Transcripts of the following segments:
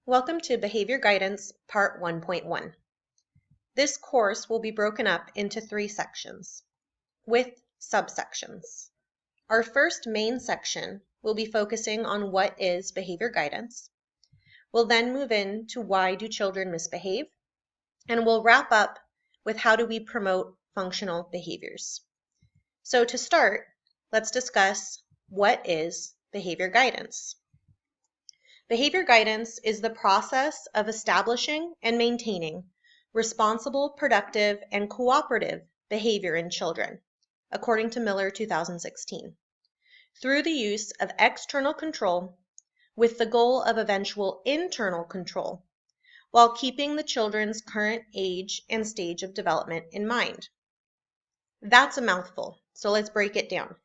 Welcome to Behavior Guidance Part 1.1. This course will be broken up into 3 sections with subsections. Our first main section will be focusing on what is behavior guidance. We'll then move into why do children misbehave, and we'll wrap up with how do we promote functional behaviors. So to start, let's discuss what is behavior guidance. Behavior guidance is the process of establishing and maintaining responsible, productive, and cooperative behavior in children, according to Miller 2016, through the use of external control with the goal of eventual internal control, while keeping the children's current age and stage of development in mind. That's a mouthful, so let's break it down.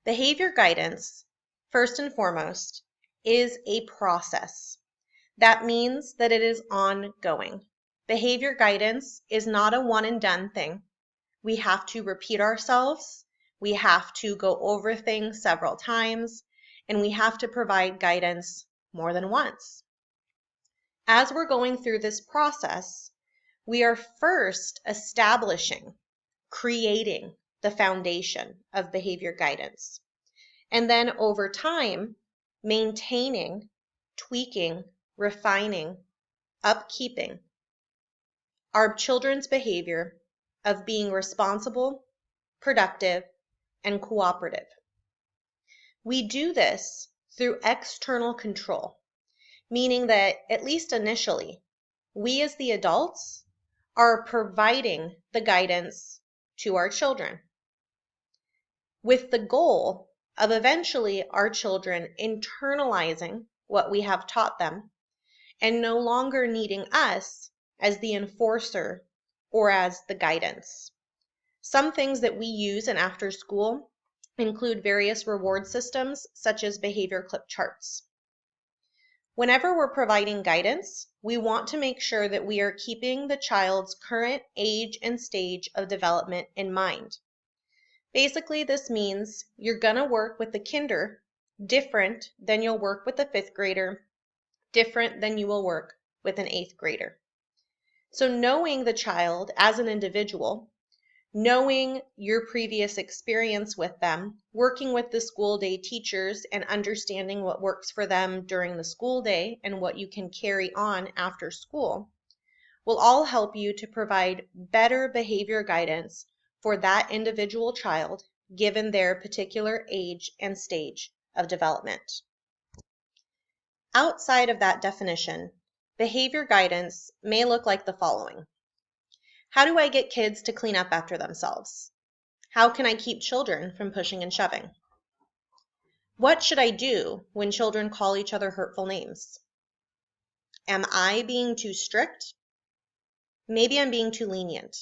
Behavior guidance, first and foremost, is a process. That means that it is ongoing. Behavior guidance is not a one and done thing. We have to repeat ourselves, we have to go over things several times, and we have to provide guidance more than once. As we're going through this process, we are first establishing, creating the foundation of behavior guidance. And then over time, maintaining, tweaking, refining, upkeeping our children's behavior of being responsible, productive, and cooperative. We do this through external control, meaning that at least initially, we as the adults are providing the guidance to our children, with the goal of eventually our children internalizing what we have taught them and no longer needing us as the enforcer or as the guidance. Some things that we use in after school include various reward systems such as behavior clip charts. Whenever we're providing guidance, we want to make sure that we are keeping the child's current age and stage of development in mind. Basically, this means you're going to work with the kinder different than you'll work with a 5th grader, different than you will work with an 8th grader. So knowing the child as an individual, knowing your previous experience with them, working with the school day teachers and understanding what works for them during the school day and what you can carry on after school, will all help you to provide better behavior guidance for that individual child given their particular age and stage of development. Outside of that definition, behavior guidance may look like the following. How do I get kids to clean up after themselves? How can I keep children from pushing and shoving? What should I do when children call each other hurtful names? Am I being too strict? Maybe I'm being too lenient.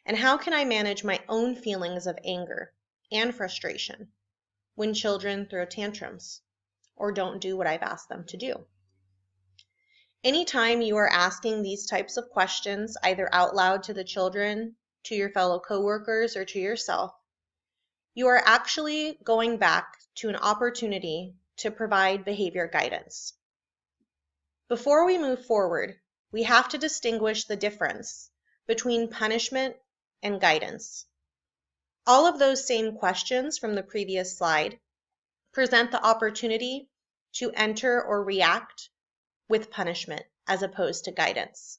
And how can I manage my own feelings of anger and frustration when children throw tantrums or don't do what I've asked them to do? Anytime you are asking these types of questions, either out loud to the children, to your fellow coworkers, or to yourself, you are actually going back to an opportunity to provide behavior guidance. Before we move forward, we have to distinguish the difference between punishment and guidance. All of those same questions from the previous slide present the opportunity to enter or react with punishment as opposed to guidance.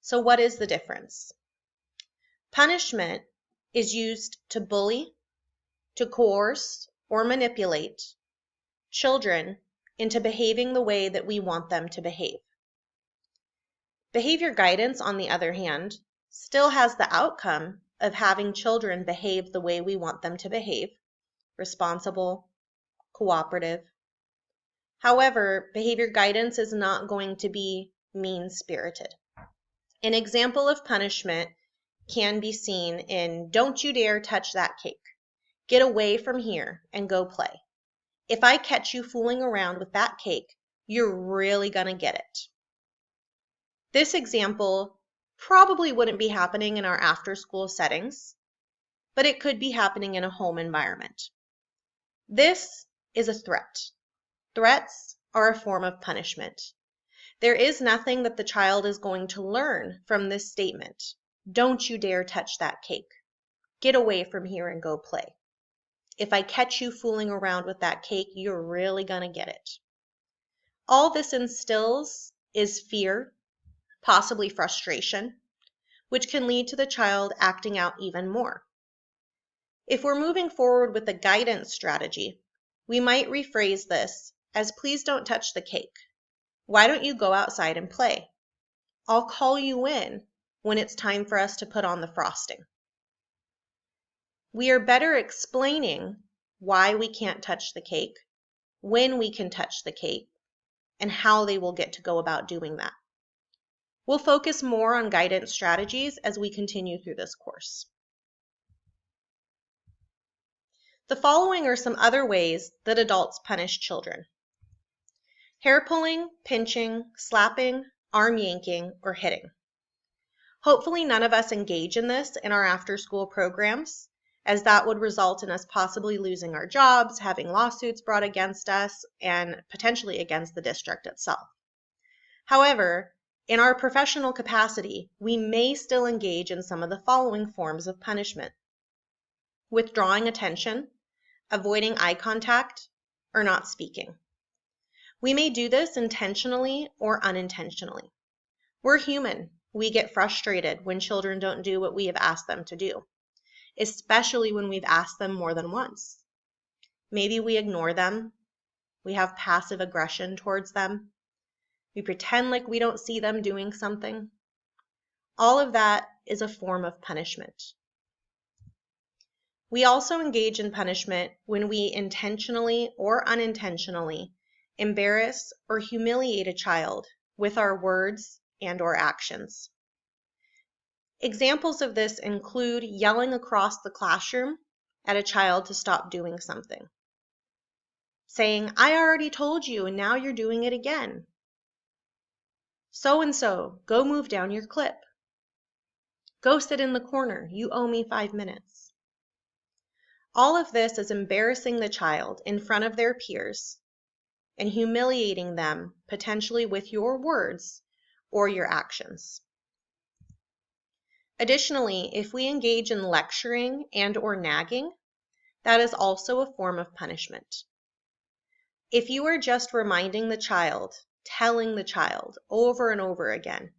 So what is the difference? Punishment is used to bully, to coerce, or manipulate children into behaving the way that we want them to behave. Behavior guidance, on the other hand, still has the outcome of having children behave the way we want them to behave, responsible, cooperative. However, behavior guidance is not going to be mean-spirited. An example of punishment can be seen in "Don't you dare touch that cake. Get away from here and go play. If I catch you fooling around with that cake, you're really gonna get it." This example probably wouldn't be happening in our after-school settings, but it could be happening in a home environment. This is a threat. Threats are a form of punishment. There is nothing that the child is going to learn from this statement. Don't you dare touch that cake. Get away from here and go play. If I catch you fooling around with that cake, you're really going to get it. All this instills is fear, possibly frustration, which can lead to the child acting out even more. If we're moving forward with a guidance strategy, we might rephrase this as, please don't touch the cake. Why don't you go outside and play? I'll call you in when it's time for us to put on the frosting. We are better explaining why we can't touch the cake, when we can touch the cake, and how they will get to go about doing that. We'll focus more on guidance strategies as we continue through this course. The following are some other ways that adults punish children: hair pulling, pinching, slapping, arm yanking, or hitting. Hopefully none of us engage in this in our after-school programs, as that would result in us possibly losing our jobs, having lawsuits brought against us, and potentially against the district itself. However, in our professional capacity, we may still engage in some of the following forms of punishment: withdrawing attention, avoiding eye contact, or not speaking. We may do this intentionally or unintentionally. We're human. We get frustrated when children don't do what we have asked them to do, especially when we've asked them more than once. Maybe we ignore them. We have passive aggression towards them. We pretend like we don't see them doing something. All of that is a form of punishment. We also engage in punishment when we intentionally or unintentionally embarrass or humiliate a child with our words and/or actions. Examples of this include yelling across the classroom at a child to stop doing something, saying, "I already told you and now you're doing it again." "So-and-so, go move down your clip." "Go sit in the corner, you owe me 5 minutes." All of this is embarrassing the child in front of their peers and humiliating them potentially with your words or your actions. Additionally, if we engage in lecturing and/or nagging, that is also a form of punishment. If you are just reminding the child, telling the child over and over again,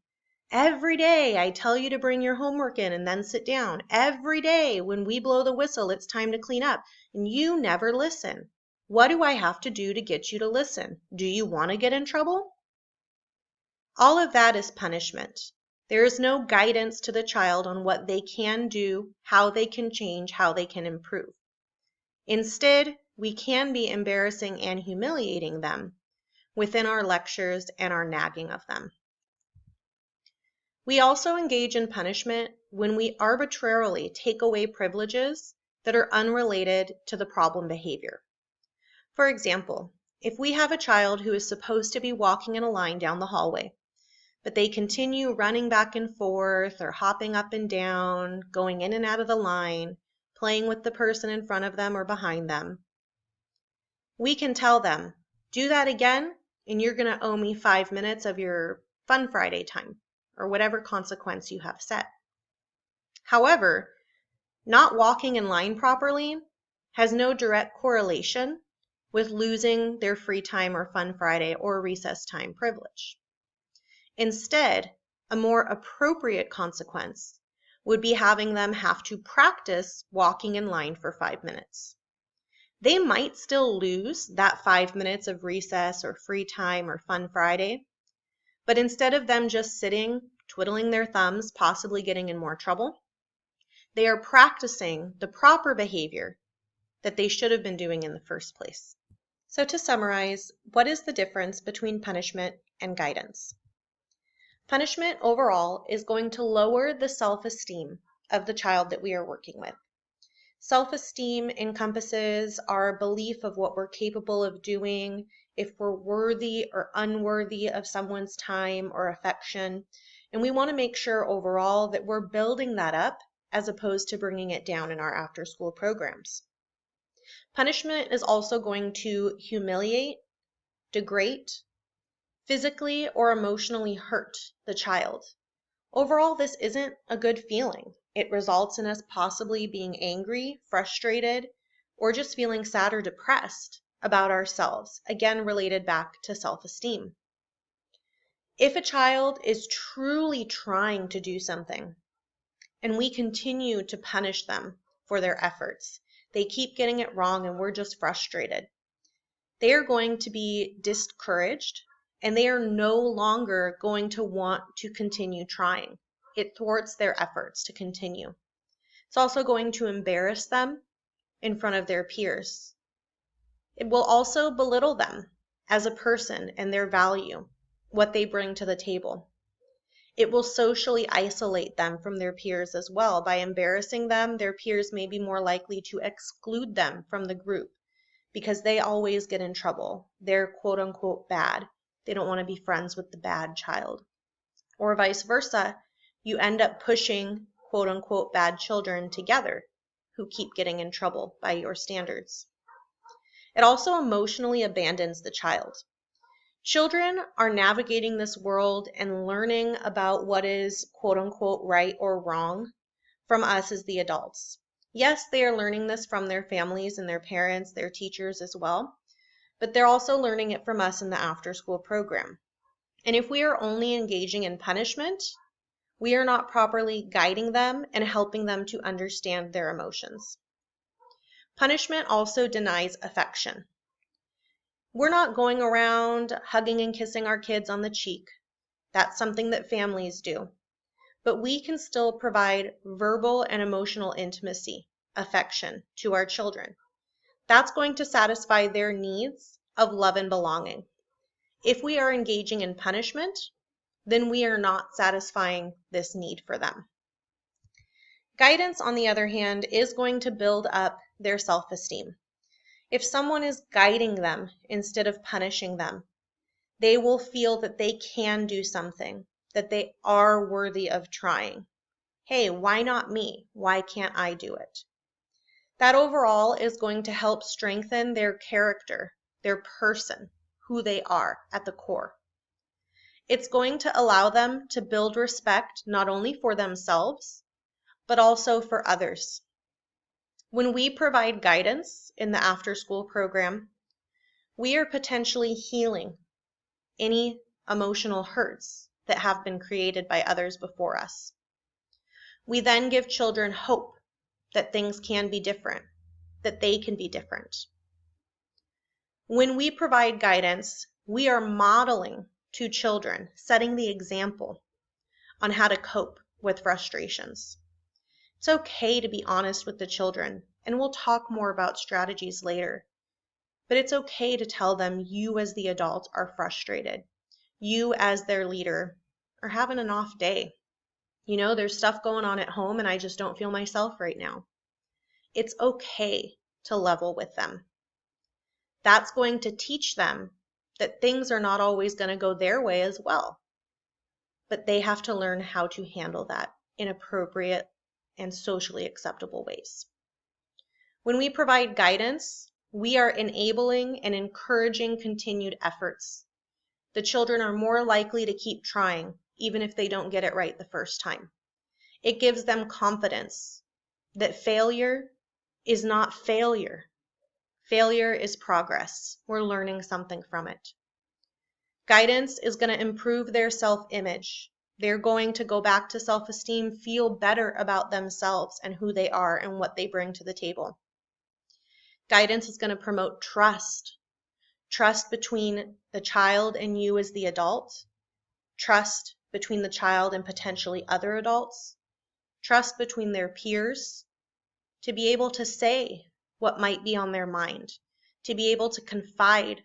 "Every day I tell you to bring your homework in and then sit down. Every day when we blow the whistle, it's time to clean up, and you never listen. What do I have to do to get you to listen? Do you want to get in trouble?" All of that is punishment. There is no guidance to the child on what they can do, how they can change, how they can improve. Instead, we can be embarrassing and humiliating them within our lectures and our nagging of them. We also engage in punishment when we arbitrarily take away privileges that are unrelated to the problem behavior. For example, if we have a child who is supposed to be walking in a line down the hallway, but they continue running back and forth or hopping up and down, going in and out of the line, playing with the person in front of them or behind them, we can tell them, "Do that again, and you're going to owe me 5 minutes of your Fun Friday time," or whatever consequence you have set. However, not walking in line properly has no direct correlation with losing their free time or Fun Friday or recess time privilege. Instead, a more appropriate consequence would be having them have to practice walking in line for 5 minutes. They might still lose that 5 minutes of recess or free time or Fun Friday, but instead of them just sitting, twiddling their thumbs, possibly getting in more trouble, they are practicing the proper behavior that they should have been doing in the first place. So to summarize, what is the difference between punishment and guidance? Punishment overall is going to lower the self-esteem of the child that we are working with. Self-esteem encompasses our belief of what we're capable of doing, if we're worthy or unworthy of someone's time or affection, and we want to make sure overall that we're building that up as opposed to bringing it down in our after-school programs. Punishment is also going to humiliate degrade, physically or emotionally hurt the child. Overall, this isn't a good feeling. It results in us possibly being angry, frustrated, or just feeling sad or depressed about ourselves, again related back to self-esteem. If a child is truly trying to do something and we continue to punish them for their efforts, they keep getting it wrong and we're just frustrated, they are going to be discouraged and they are no longer going to want to continue trying. It thwarts their efforts to continue. It's also going to embarrass them in front of their peers. It will also belittle them as a person and their value, what they bring to the table. It will socially isolate them from their peers as well. By embarrassing them, their peers may be more likely to exclude them from the group because they always get in trouble. They're quote unquote bad. They don't want to be friends with the bad child. Or vice versa, you end up pushing quote unquote bad children together who keep getting in trouble by your standards. It also emotionally abandons the child. Children are navigating this world and learning about what is quote unquote right or wrong from us as the adults. Yes, they are learning this from their families and their parents, their teachers as well, but they're also learning it from us in the after-school program. And if we are only engaging in punishment, we are not properly guiding them and helping them to understand their emotions. Punishment also denies affection. We're not going around hugging and kissing our kids on the cheek. That's something that families do. But we can still provide verbal and emotional intimacy, affection to our children. That's going to satisfy their needs of love and belonging. If we are engaging in punishment, then we are not satisfying this need for them. Guidance, on the other hand, is going to build up their self-esteem. If someone is guiding them instead of punishing them, they will feel that they can do something, that they are worthy of trying. Hey, why not me? Why can't I do it? That overall is going to help strengthen their character, their person, who they are at the core. It's going to allow them to build respect not only for themselves, but also for others. When we provide guidance in the after-school program, we are potentially healing any emotional hurts that have been created by others before us. We then give children hope that things can be different, that they can be different. When we provide guidance, we are modeling to children, setting the example on how to cope with frustrations. It's okay to be honest with the children, and we'll talk more about strategies later. But it's okay to tell them you as the adult are frustrated. You as their leader are having an off day. You know, there's stuff going on at home and I just don't feel myself right now. It's okay to level with them. That's going to teach them that things are not always going to go their way as well. But they have to learn how to handle that in appropriate and socially acceptable ways. When we provide guidance, we are enabling and encouraging continued efforts. The children are more likely to keep trying, even if they don't get it right the first time. It gives them confidence that failure is not failure. Failure is progress. We're learning something from it. Guidance is going to improve their self-image. They're going to go back to self-esteem, feel better about themselves and who they are and what they bring to the table. Guidance is going to promote trust. Trust between the child and you as the adult. Trust between the child and potentially other adults. Trust between their peers. To be able to say what might be on their mind. To be able to confide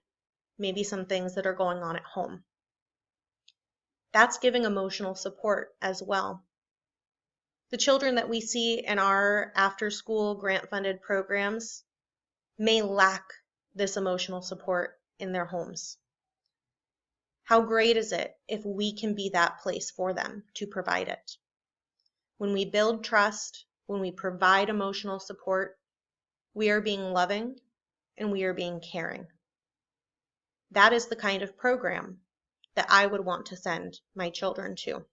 maybe some things that are going on at home. That's giving emotional support as well. The children that we see in our after-school grant-funded programs may lack this emotional support in their homes. How great is it if we can be that place for them to provide it? When we build trust, when we provide emotional support, we are being loving and we are being caring. that is the kind of program that I would want to send my children to.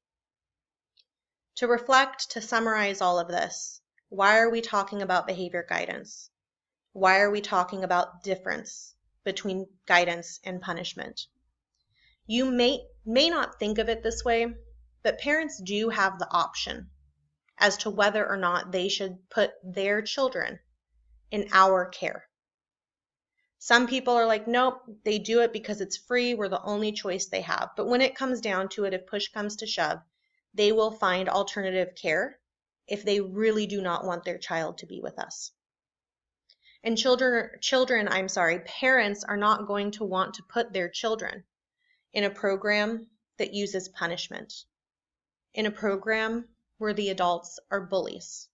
To reflect, to summarize all of this, why are we talking about behavior guidance? Why are we talking about difference between guidance and punishment? You may not think of it this way, but parents do have the option as to whether or not they should put their children in our care. Some people are like, nope, they do it because it's free, we're the only choice they have. But when it comes down to it, if push comes to shove, they will find alternative care if they really do not want their child to be with us. And parents are not going to want to put their children in a program that uses punishment, in a program where the adults are bullies.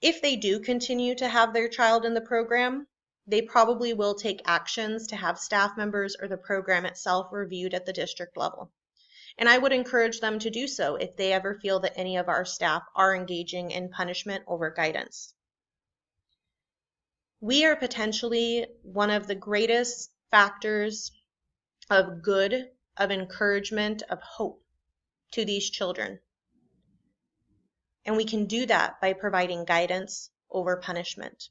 If they do continue to have their child in the program, they probably will take actions to have staff members or the program itself reviewed at the district level. And I would encourage them to do so if they ever feel that any of our staff are engaging in punishment over guidance. We are potentially one of the greatest factors of good, of encouragement, of hope to these children. And we can do that by providing guidance over punishment.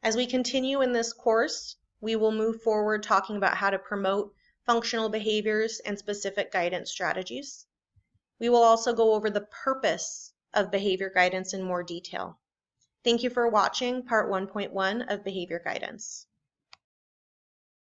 As we continue in this course, we will move forward talking about how to promote functional behaviors and specific guidance strategies. We will also go over the purpose of behavior guidance in more detail. Thank you for watching Part 1.1 of Behavior Guidance.